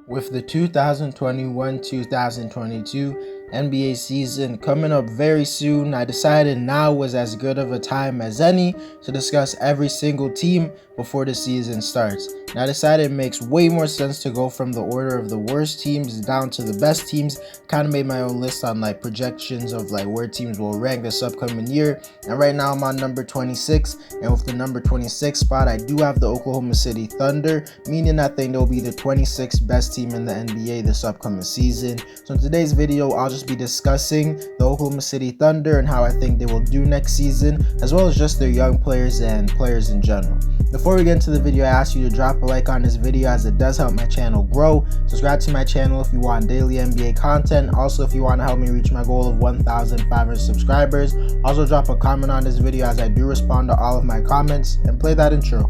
With the 2021-2022 NBA season coming up very soon, I decided now was as good of a time as any to discuss every single team before the season starts. And I decided it makes way more sense to go from the order of the worst teams down to the best teams. Kind of made my own list on projections of where teams will rank this upcoming year. And right now I'm on number 26, and with the number 26 spot, I do have the Oklahoma City Thunder, meaning I think they'll be the 26th best team in the NBA this upcoming season. So in today's video, I'll just be discussing the Oklahoma City Thunder and how I think they will do next season, as well as just their young players and players in general. Before we get into the video, I ask you to drop a like on this video as it does help my channel grow. Subscribe to my channel if you want daily NBA content. Also, if you want to help me reach my goal of 1,500 subscribers. Also, drop a comment on this video as I do respond to all of my comments, and play that intro.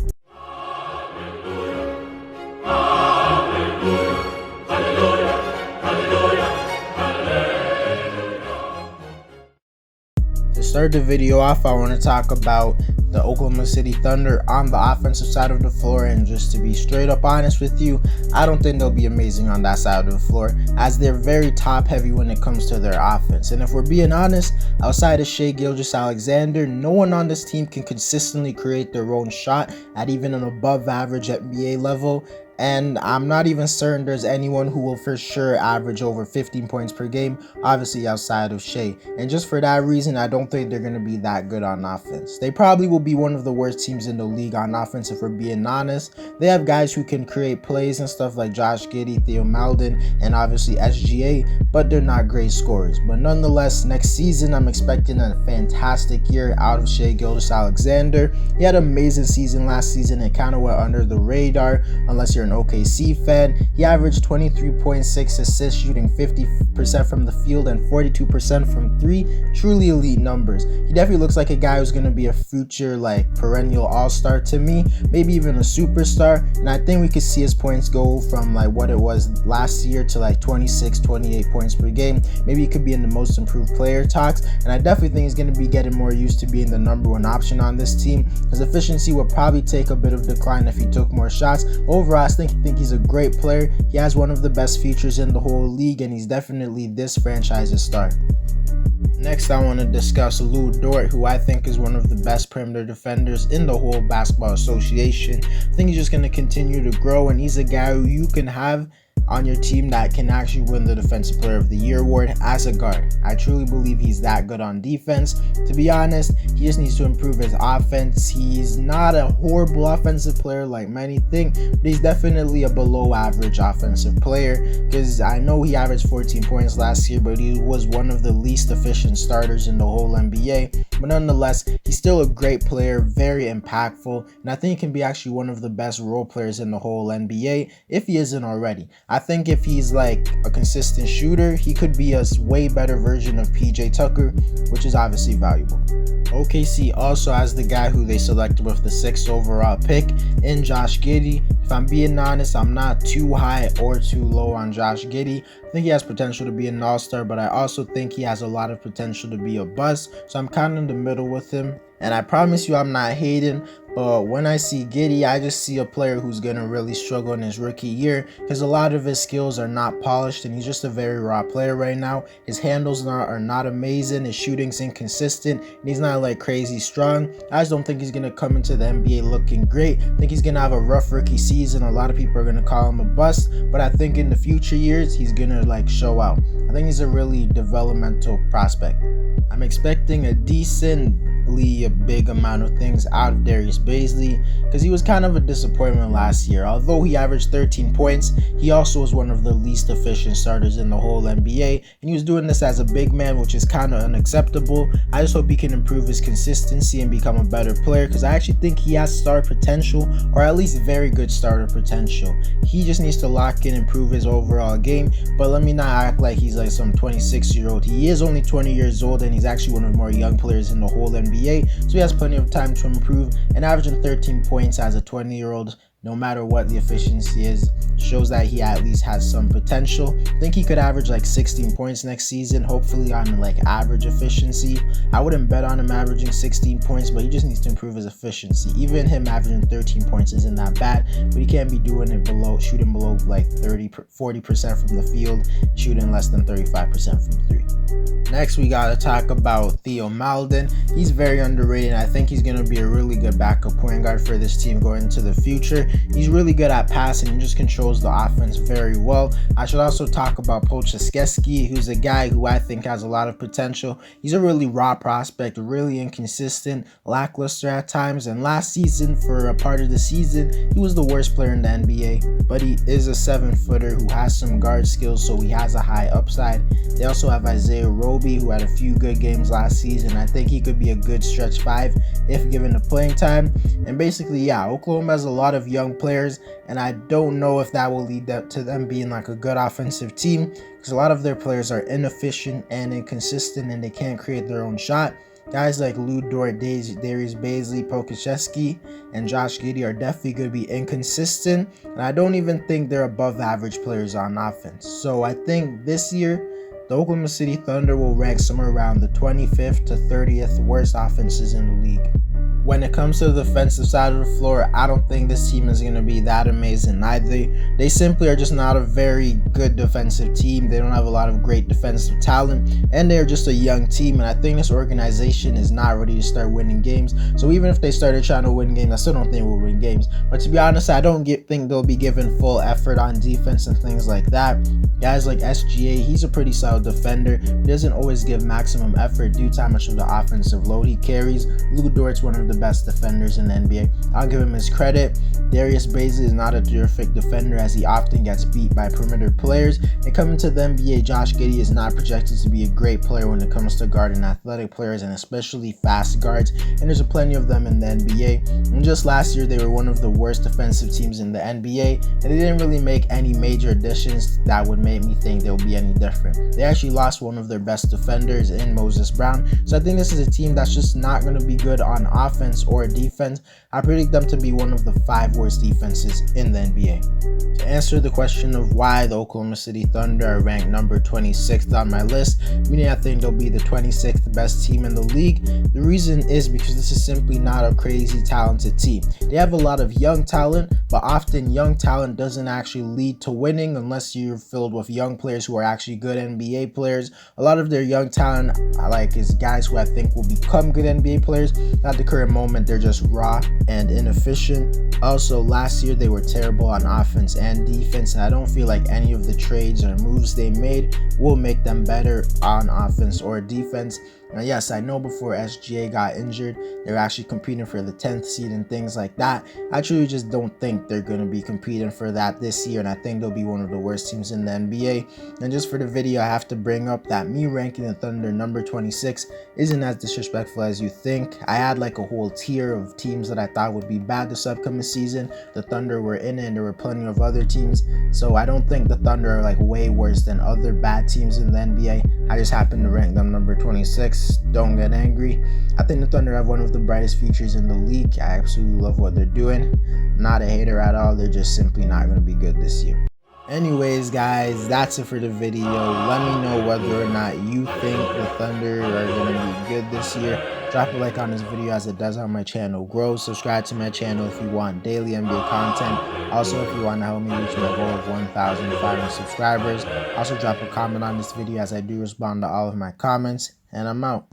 To start the video off, I want to talk about the Oklahoma City Thunder on the offensive side of the floor, and just to be straight up honest with you, I don't think they'll be amazing on that side of the floor, as they're very top heavy when it comes to their offense. And if we're being honest, outside of Shai Gilgeous-Alexander, no one on this team can consistently create their own shot at even an above average NBA level. And I'm not even certain there's anyone who will for sure average over 15 points per game, obviously outside of Shai. And just for that reason, I don't think they're going to be that good on offense. They probably will be one of the worst teams in the league on offense if we're being honest. They have guys who can create plays and stuff like Josh Giddey, Theo Maledon, and obviously SGA, but they're not great scorers. But nonetheless, next season, I'm expecting a fantastic year out of Shai Gilgeous-Alexander. He had an amazing season last season. It kind of went under the radar unless you're an OKC fan. He averaged 23.6 assists, shooting 50% from the field and 42% from three. Truly elite numbers. He definitely looks like a guy who's going to be a future perennial all-star to me, maybe even a superstar. And I think we could see his points go from what it was last year to 26, 28 points per game. Maybe he could be in the most improved player talks, and I definitely think he's going to be getting more used to being the number one option on this team. His efficiency would probably take a bit of decline if he took more shots. Overall, I think he's a great player. He has one of the best features in the whole league, and he's definitely this franchise's star. Next, I want to discuss Lu Dort, who I think is one of the best perimeter defenders in the whole basketball association. I think he's just going to continue to grow, and he's a guy who you can have on your team that can actually win the Defensive Player of the Year award as a guard. I truly believe he's that good on defense. To be honest, he just needs to improve his offense. He's not a horrible offensive player like many think, but he's definitely a below average offensive player, because I know he averaged 14 points last year, but he was one of the least efficient starters in the whole NBA. But nonetheless, he's still a great player, very impactful, and I think he can be actually one of the best role players in the whole NBA if he isn't already. I think if he's a consistent shooter, he could be a way better version of PJ Tucker, which is obviously valuable. OKC also has the guy who they selected with the 6th overall pick in Josh Giddey. If I'm being honest, I'm not too high or too low on Josh Giddey. I think he has potential to be an all-star, but I also think he has a lot of potential to be a bust. So I'm kind of in the middle with him. And I promise you I'm not hating, but when I see Giddey, I just see a player who's going to really struggle in his rookie year, because a lot of his skills are not polished, and he's just a very raw player right now. His handles are not amazing, his shooting's inconsistent, and he's not crazy strong. I just don't think he's going to come into the NBA looking great. I think he's going to have a rough rookie season. A lot of people are going to call him a bust, but I think in the future years, he's going to show out. I think he's a really developmental prospect. I'm expecting a decently big amount of things out of Darius Bazley, because he was kind of a disappointment last year. Although he averaged 13 points, he also was one of the least efficient starters in the whole NBA, and he was doing this as a big man, which is kind of unacceptable. I just hope he can improve his consistency and become a better player, because I actually think he has star potential, or at least very good starter potential. He just needs to lock in, improve his overall game. But let me not act like he's some 26-year-old. He is only 20 years old, and he's actually one of the more young players in the whole NBA, so he has plenty of time to improve. And averaging 13 points as a 20-year-old no matter what the efficiency is. Shows that he at least has some potential. I think he could average like 16 points next season, hopefully on like average efficiency. I wouldn't bet on him averaging 16 points, but he just needs to improve his efficiency. Even him averaging 13 points isn't that bad, but he can't be doing it shooting below like 40% from the field, shooting less than 35% from three. Next, we gotta talk about Theo Maledon. He's very underrated. I think he's gonna be a really good backup point guard for this team going into the future. He's really good at passing and just controls the offense very well. I should also talk about Pocheskeski, who's a guy who I think has a lot of potential. He's a really raw prospect, really inconsistent, lackluster at times, and last season, for a part of the season, he was the worst player in the NBA, but he is a 7-footer who has some guard skills, so he has a high upside. They also have Isaiah Roby, who had a few good games last season. I think he could be a good stretch 5 if given the playing time. And basically, yeah, Oklahoma has a lot of young players, and I don't know if that will lead to them being like a good offensive team, because a lot of their players are inefficient and inconsistent, and they can't create their own shot. Guys like Lu Dort, Darius Bazley, Pocheskeski, and Josh Giddey are definitely going to be inconsistent, and I don't even think they're above average players on offense. So I think this year, the Oklahoma City Thunder will rank somewhere around the 25th to 30th worst offenses in the league. When it comes to the defensive side of the floor, I don't think this team is going to be that amazing either. They simply are just not a very good defensive team. They don't have a lot of great defensive talent, and they're just a young team, and I think this organization is not ready to start winning games. So even if they started trying to win games, I still don't think we'll win games. But to be honest, I don't think they'll be given full effort on defense and things like that. Guys like SGA, he's a pretty solid defender. He doesn't always give maximum effort due to how much of the offensive load he carries. Lu Dort's one of the best defenders in the NBA. I'll give him his credit. Darius Bazley is not a terrific defender, as he often gets beat by perimeter players. And coming to the NBA, Josh Giddey is not projected to be a great player when it comes to guarding athletic players, and especially fast guards, and there's plenty of them in the NBA. And just last year, they were one of the worst defensive teams in the NBA, and they didn't really make any major additions that would make me think they'll be any different. They actually lost one of their best defenders in Moses Brown, so I think this is a team that's just not going to be good on offense or defense. I predict them to be one of the 5 worst defenses in the NBA. To answer the question of why the Oklahoma City Thunder are ranked number 26th on my list, meaning I think they'll be the 26th best team in the league, the reason is because this is simply not a crazy talented team. They have a lot of young talent, but often young talent doesn't actually lead to winning unless you're filled with young players who are actually good NBA players. A lot of their young talent is guys who I think will become good NBA players. At the current moment, they're just raw and inefficient. Also, last year they were terrible on offense and defense, and I don't feel like any of the trades or moves they made will make them better on offense or defense. Now, yes, I know before SGA got injured, they were actually competing for the 10th seed and things like that. I truly just don't think they're going to be competing for that this year, and I think they'll be one of the worst teams in the NBA. And just for the video, I have to bring up that me ranking the Thunder number 26 isn't as disrespectful as you think. I had like a whole tier of teams that I thought would be bad this upcoming season. The Thunder were in it, and there were plenty of other teams. So I don't think the Thunder are like way worse than other bad teams in the NBA. I just happen to rank them number 26. Don't get angry. I think the Thunder have one of the brightest futures in the league. I absolutely love what they're doing. Not a hater at all. They're just simply not going to be good this year. Anyways, guys, that's it for the video. Let me know whether or not you think the Thunder are going to be good this year. Drop a like on this video as it does help my channel grow. Subscribe to my channel if you want daily NBA content. Also, if you want to help me reach my goal of 1,500 subscribers. Also, drop a comment on this video as I do respond to all of my comments. And I'm out.